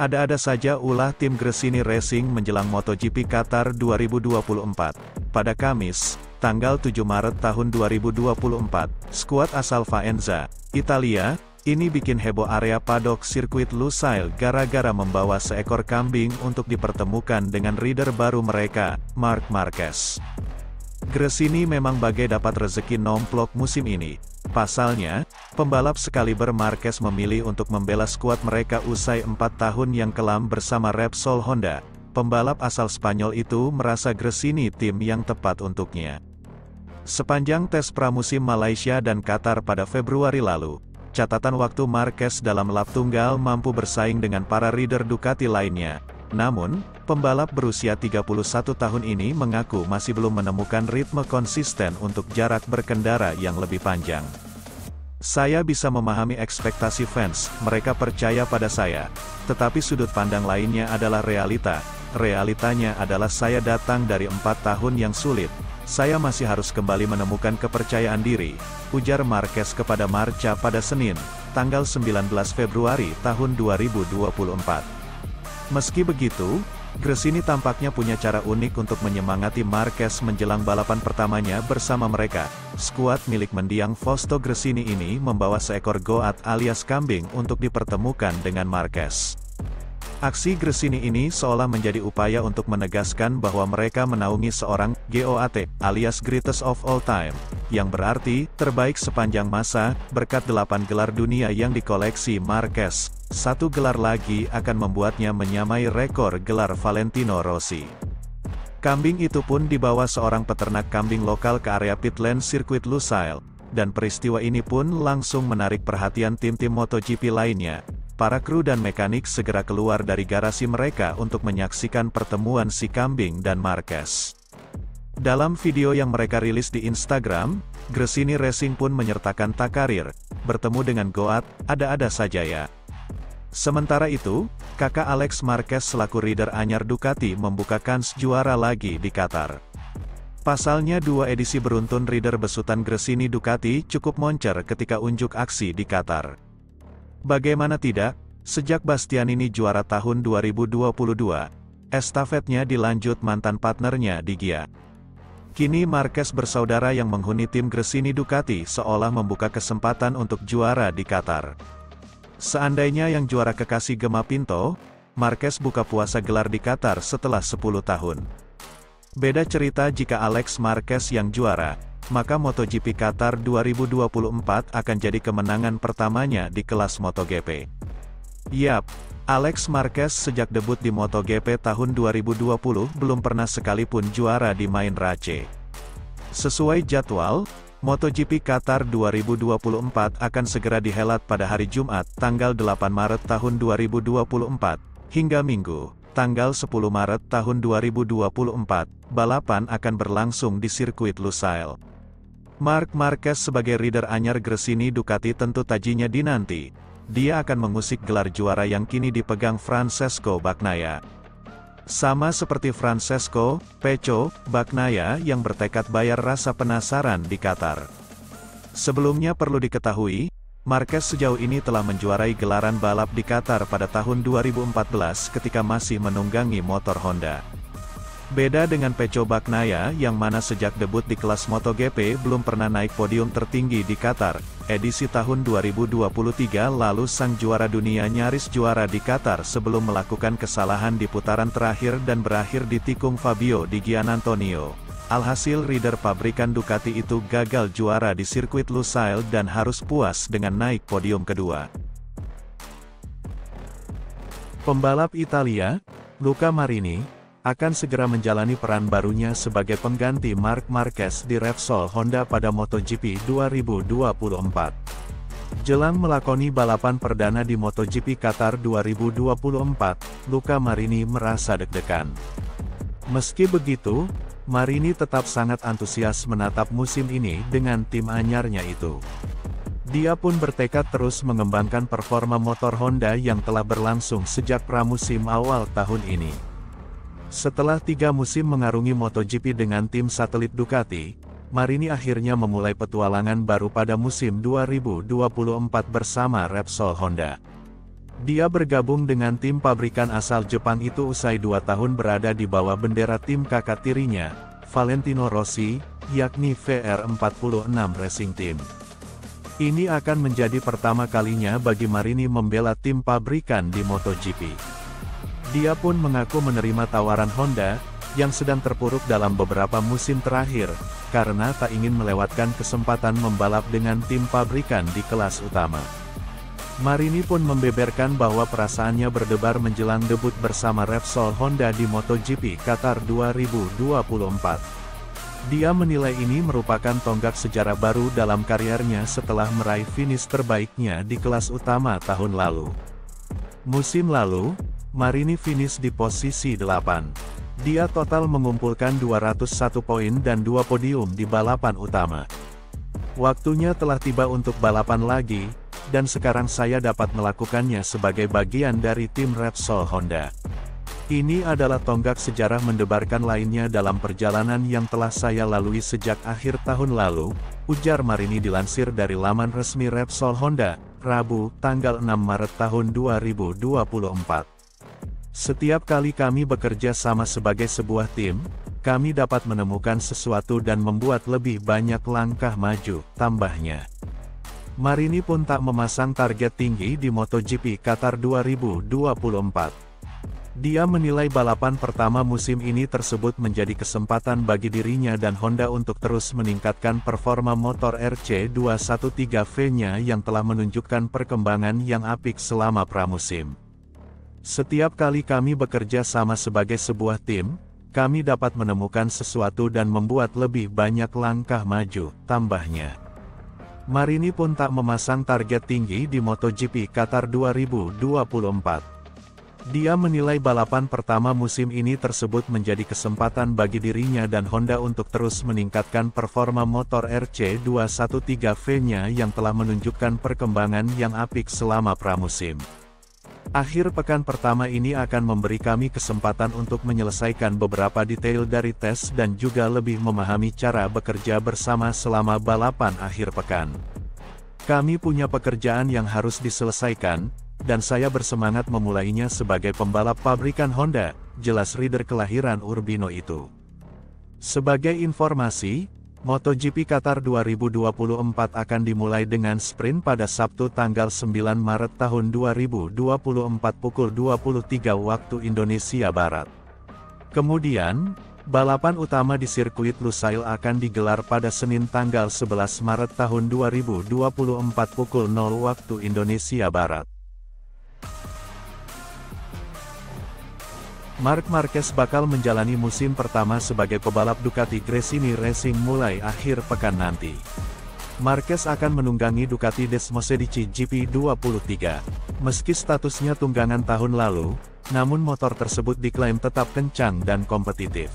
Ada-ada saja ulah tim Gresini Racing menjelang MotoGP Qatar 2024. Pada Kamis, tanggal 7 Maret tahun 2024, skuad asal Faenza, Italia, ini bikin heboh area paddock sirkuit Lusail gara-gara membawa seekor kambing untuk dipertemukan dengan rider baru mereka, Marc Marquez. Gresini memang bagai dapat rezeki nomplok musim ini. Pasalnya, pembalap sekaliber Marquez memilih untuk membela skuad mereka usai 4 tahun yang kelam bersama Repsol Honda. Pembalap asal Spanyol itu merasa Gresini tim yang tepat untuknya. Sepanjang tes pramusim Malaysia dan Qatar pada Februari lalu, catatan waktu Marquez dalam lap tunggal mampu bersaing dengan para rider Ducati lainnya. Namun, pembalap berusia 31 tahun ini mengaku masih belum menemukan ritme konsisten untuk jarak berkendara yang lebih panjang. Saya bisa memahami ekspektasi fans, mereka percaya pada saya. Tetapi sudut pandang lainnya adalah realita. Realitanya adalah saya datang dari 4 tahun yang sulit. Saya masih harus kembali menemukan kepercayaan diri, ujar Marquez kepada Marca pada Senin, tanggal 19 Februari tahun 2024. Meski begitu, Gresini tampaknya punya cara unik untuk menyemangati Marquez menjelang balapan pertamanya bersama mereka. Skuad milik mendiang Fausto Gresini ini membawa seekor goat alias kambing untuk dipertemukan dengan Marquez. Aksi Gresini ini seolah menjadi upaya untuk menegaskan bahwa mereka menaungi seorang GOAT alias Greatest of All Time, yang berarti terbaik sepanjang masa, berkat 8 gelar dunia yang dikoleksi Marquez. 1 gelar lagi akan membuatnya menyamai rekor gelar Valentino Rossi. Kambing itu pun dibawa seorang peternak kambing lokal ke area pitland sirkuit Lusail, dan peristiwa ini pun langsung menarik perhatian tim-tim MotoGP lainnya. Para kru dan mekanik segera keluar dari garasi mereka untuk menyaksikan pertemuan si kambing dan Marquez. Dalam video yang mereka rilis di Instagram, Gresini Racing pun menyertakan takarir, bertemu dengan goat, ada-ada saja ya. Sementara itu, kakak Alex Marquez selaku rider anyar Ducati membuka kans juara lagi di Qatar. Pasalnya 2 edisi beruntun rider besutan Gresini Ducati cukup moncer ketika unjuk aksi di Qatar. Bagaimana tidak, sejak Bastianini juara tahun 2022, estafetnya dilanjut mantan partnernya di Gia. Kini Marquez bersaudara yang menghuni tim Gresini Ducati seolah membuka kesempatan untuk juara di Qatar. Seandainya yang juara kekasih Gemma Pinto, Marquez buka puasa gelar di Qatar setelah 10 tahun. Beda cerita jika Alex Marquez yang juara, maka MotoGP Qatar 2024 akan jadi kemenangan pertamanya di kelas MotoGP. Yap, Alex Marquez sejak debut di MotoGP tahun 2020 belum pernah sekalipun juara di Main Race. Sesuai jadwal, MotoGP Qatar 2024 akan segera dihelat pada hari Jumat, tanggal 8 Maret tahun 2024, hingga Minggu, tanggal 10 Maret tahun 2024, balapan akan berlangsung di sirkuit Lusail. Marc Marquez sebagai rider anyar Gresini Ducati tentu tajinya dinanti. Dia akan mengusik gelar juara yang kini dipegang Francesco Bagnaia. Sama seperti Francesco Peco Bagnaia yang bertekad bayar rasa penasaran di Qatar. Sebelumnya perlu diketahui, Marquez sejauh ini telah menjuarai gelaran balap di Qatar pada tahun 2014 ketika masih menunggangi motor Honda. Beda dengan Peco Bagnaia yang mana sejak debut di kelas MotoGP belum pernah naik podium tertinggi di Qatar. Edisi tahun 2023 lalu sang juara dunia nyaris juara di Qatar sebelum melakukan kesalahan di putaran terakhir dan berakhir di tikung Fabio Di Giannantonio. Alhasil rider pabrikan Ducati itu gagal juara di sirkuit Lusail dan harus puas dengan naik podium kedua. Pembalap Italia, Luca Marini, akan segera menjalani peran barunya sebagai pengganti Marc Marquez di Repsol Honda pada MotoGP 2024. Jelang melakoni balapan perdana di MotoGP Qatar 2024, Luca Marini merasa deg-degan. Meski begitu, Marini tetap sangat antusias menatap musim ini dengan tim anyarnya itu. Dia pun bertekad terus mengembangkan performa motor Honda yang telah berlangsung sejak pramusim awal tahun ini. Setelah 3 musim mengarungi MotoGP dengan tim satelit Ducati, Marini akhirnya memulai petualangan baru pada musim 2024 bersama Repsol Honda. Dia bergabung dengan tim pabrikan asal Jepang itu usai 2 tahun berada di bawah bendera tim kakak tirinya, Valentino Rossi, yakni VR46 Racing Team. Ini akan menjadi pertama kalinya bagi Marini membela tim pabrikan di MotoGP. Dia pun mengaku menerima tawaran Honda, yang sedang terpuruk dalam beberapa musim terakhir, karena tak ingin melewatkan kesempatan membalap dengan tim pabrikan di kelas utama. Marini pun membeberkan bahwa perasaannya berdebar menjelang debut bersama Repsol Honda di MotoGP Qatar 2024. Dia menilai ini merupakan tonggak sejarah baru dalam karirnya setelah meraih finish terbaiknya di kelas utama tahun lalu. Musim lalu, Marini finish di posisi 8. Dia total mengumpulkan 201 poin dan 2 podium di balapan utama. Waktunya telah tiba untuk balapan lagi, dan sekarang saya dapat melakukannya sebagai bagian dari tim Repsol Honda. Ini adalah tonggak sejarah mendebarkan lainnya dalam perjalanan yang telah saya lalui sejak akhir tahun lalu, ujar Marini dilansir dari laman resmi Repsol Honda, Rabu, tanggal 6 Maret tahun 2024. Setiap kali kami bekerja sama sebagai sebuah tim, kami dapat menemukan sesuatu dan membuat lebih banyak langkah maju, tambahnya. Marini pun tak memasang target tinggi di MotoGP Qatar 2024. Dia menilai balapan pertama musim ini tersebut menjadi kesempatan bagi dirinya dan Honda untuk terus meningkatkan performa motor RC213V-nya yang telah menunjukkan perkembangan yang apik selama pramusim. Setiap kali kami bekerja sama sebagai sebuah tim, kami dapat menemukan sesuatu dan membuat lebih banyak langkah maju, tambahnya. Marini pun tak memasang target tinggi di MotoGP Qatar 2024. Dia menilai balapan pertama musim ini tersebut menjadi kesempatan bagi dirinya dan Honda untuk terus meningkatkan performa motor RC213V-nya yang telah menunjukkan perkembangan yang apik selama pramusim. Akhir pekan pertama ini akan memberi kami kesempatan untuk menyelesaikan beberapa detail dari tes dan juga lebih memahami cara bekerja bersama selama balapan akhir pekan. Kami punya pekerjaan yang harus diselesaikan, dan saya bersemangat memulainya sebagai pembalap pabrikan Honda, jelas rider kelahiran Urbino itu. Sebagai informasi, MotoGP Qatar 2024 akan dimulai dengan sprint pada Sabtu tanggal 9 Maret tahun 2024 pukul 23 waktu Indonesia Barat. Kemudian, balapan utama di sirkuit Lusail akan digelar pada Senin tanggal 11 Maret tahun 2024 pukul 0 waktu Indonesia Barat. Marc Marquez bakal menjalani musim pertama sebagai pebalap Ducati Gresini Racing mulai akhir pekan nanti. Marquez akan menunggangi Ducati Desmosedici GP23. Meski statusnya tunggangan tahun lalu, namun motor tersebut diklaim tetap kencang dan kompetitif.